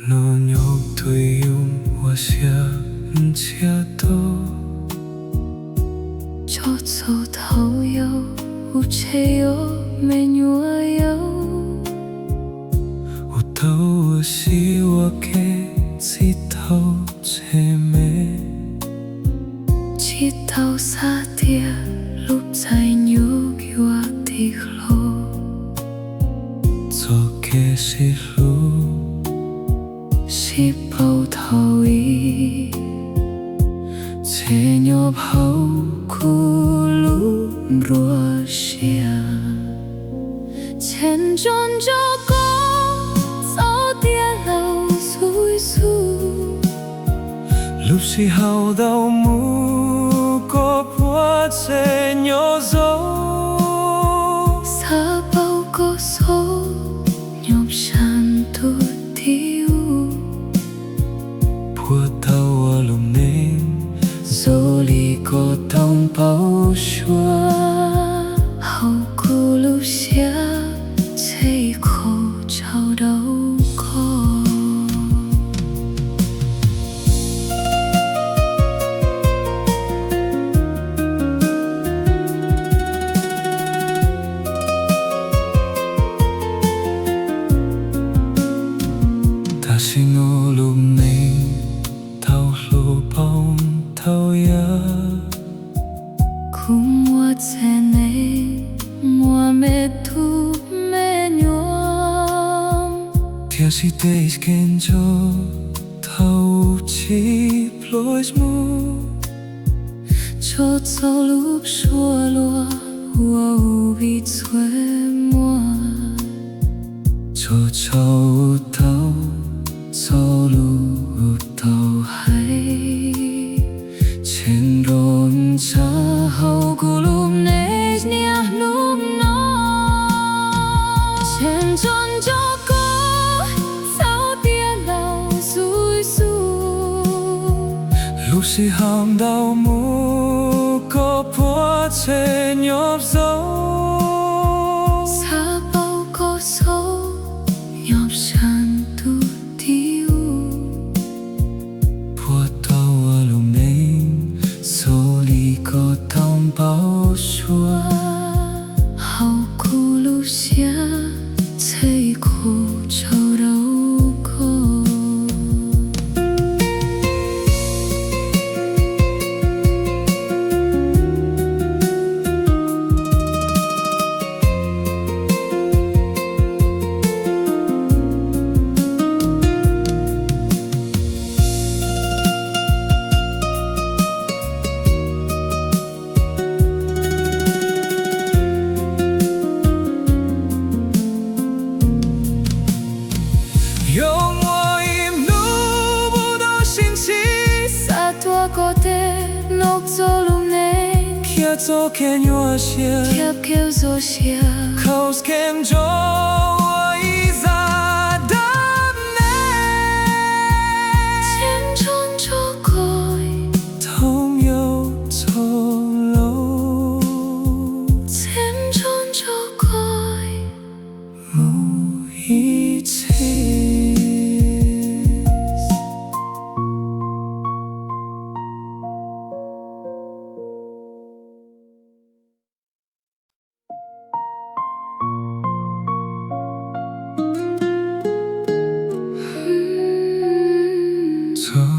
nó nhóc tôi dùng hoa xia chia to cho sâu thấu yêu u chê yêu mê nhua yêu u thấu si wa ke si thấu chê mê chỉ thấu xa tia lúc dài nhú kiwa thì lô cho ke si lu si bao thấu ý chê nhộp hậu khu lũ rùa xìa trên trôn cho có dấu tia lâu rui ru lúc si hao đau mu có qua chê nhỏ dấu xa bao có số nhộp sàn tu thiếu bùa tàu ở lùng nên dù lì có tông bao xua hậu cụ lúc xia chê khổ trao đâu có ta xin ngô lúc này thao lô bóng thao ya Ku mua chè nê mua mê thu mê nhuông tia si te isken cho thao chi plois mu cho dấu lúc xua lúa hùa hù bị xuê mua cho cháu thao cháu lu thao hay trên rôn cha hầu cụ lúc nê nia lúc nó trên trôn cho có sao tia lâu rui ru lúc si ham đau mu có bùa chê nhộp dấu xa bao có số nhộp sàn tu thiếu bùa tàu ở lùng nên số ly có tông bao xua hậu cụ lúc xia chê khổ trao đâu có Yêu mua im nu bu do xin chi xa tua có thể nốc dô lúc nê kia cho ke nhua xia thiệp kêu dô xia khâu kem cho ai ra đam mê trên trôn cho cõi thông yêu cho lâu trên trôn cho cõi mu hi chi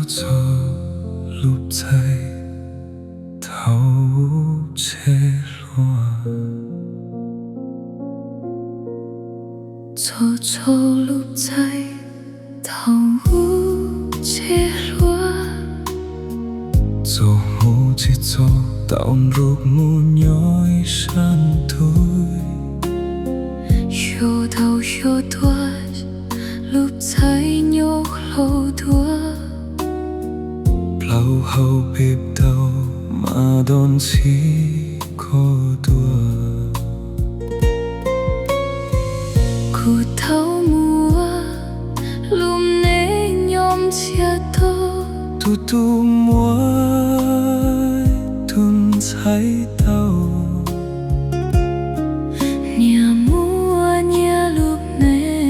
cho lúc thấy thấu chê lúa cho lúc cháy thầu chê lúa cho hô chỉ cho tạo rục mu nhói san thôi Yo thầu yo tua lúc cháy nhô lâu tua lâu hầu bếp đầu mà đón chi có đùa cụ thấu mua lùm nê nhom chia tô tu tu mua tuân thấy tàu nhà mua nhà lúc nê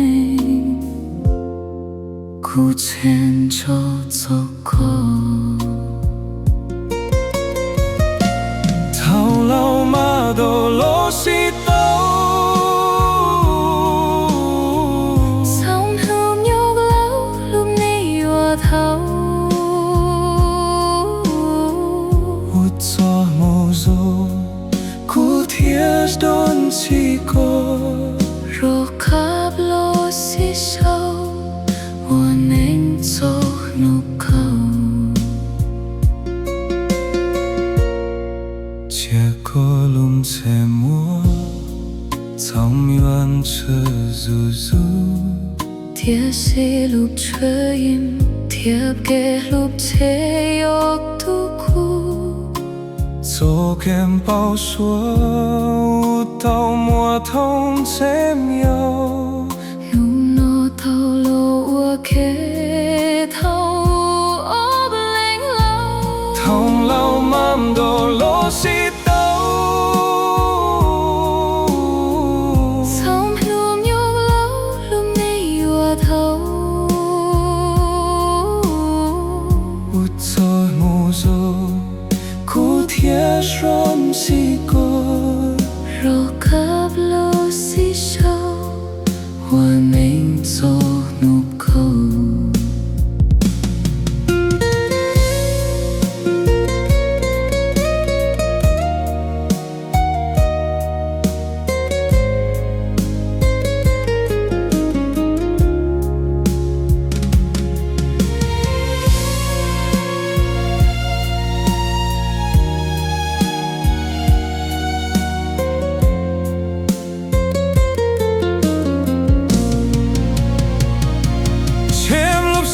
苦前就走过。头老马都落西斗，sống hôm nhốt lâu lúc này hòa thấu. 我做梦中，苦天东西过。 Rồi khắp lối xí sâu, hoa nên cho nụ cầu. 结果龙在摸，草原车如如。 Thiếp sẽ lúc trời im, thiếp kể lúc chế yốc tu khu. 做根宝说，到莫通这苗。 Lúc nó thâu lô ua kê thâu ốp lạnh lâu. 通老mam都落西斗， Sống hôm nhốt lâu lúc này hòa thấu. 我做梦中，苦天双西过。 Rồi khắp lối xí sâu, hoa nên cho nụ cầu.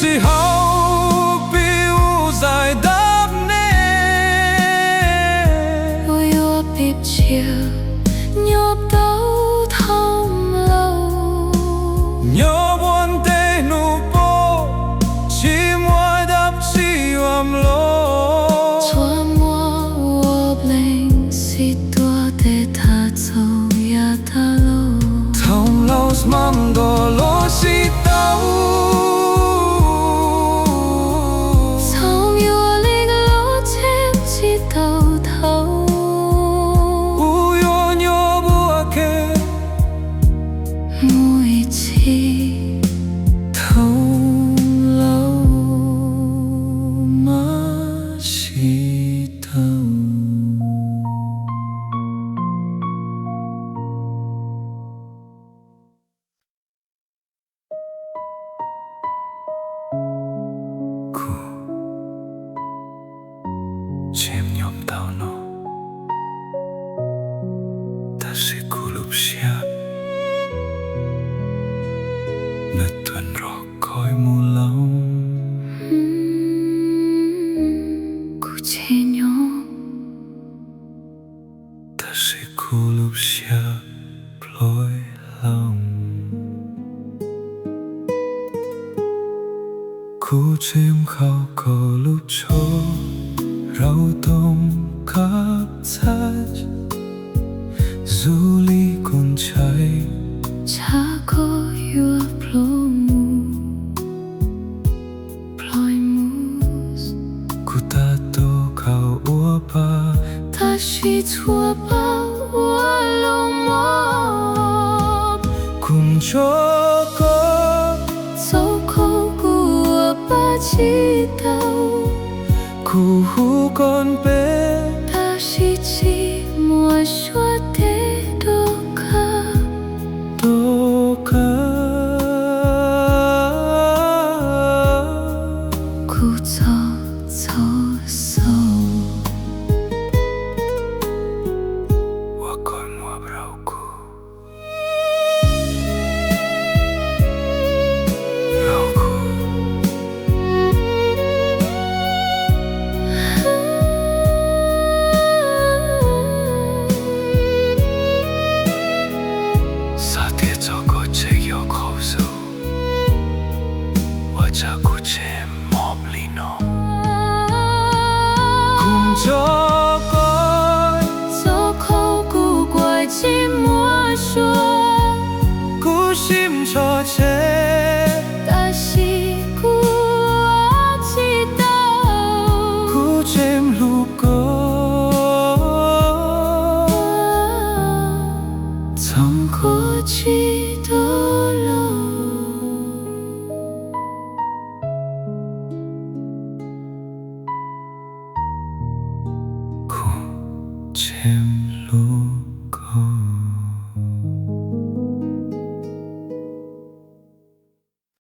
Chỉ hậu bị u dài đắp nè. Ôi ua bịp chiều, nhộp tấu thông lâu. Nhớ buồn tê nụ bố, chỉ môi đắp chỉ ôm lô. Chua mua ua bling, si tua tê tha châu ya ta lô. Thông lâu mắm đồ lô xì tấu. Sống ua linh lô chém chi tàu thâu. U yo nhớ bùa kê. Mùi chi Thông lâu mà xì tấu. Chém nhóm tao nó ta sẽ cố lúc xếp nè tuần rõ coi mù lòng Cụ chế nhộp ta sẽ cố lúc xếp lối lòng cố chém khao cầu lúc cho rau tôm cắp chách du ly con trai cha có ua plomu ploi mus cô ta tô cao ua ba ta suy chua bao ua lông mọc cùng cho có dấu khâu của ba chi tàu cụ hú con bé ta suy chi mùa xua thế đô ca tô ca cụ cho sâu hoa con hoa brau cụ rau cụ sa tiết cho có chế yêu khẩu sâu hoa cha cụ chế mọp lì nó cùng cho coi dấu khâu của quài chim mùa xuân cú sim cho chế ta chỉ cú em.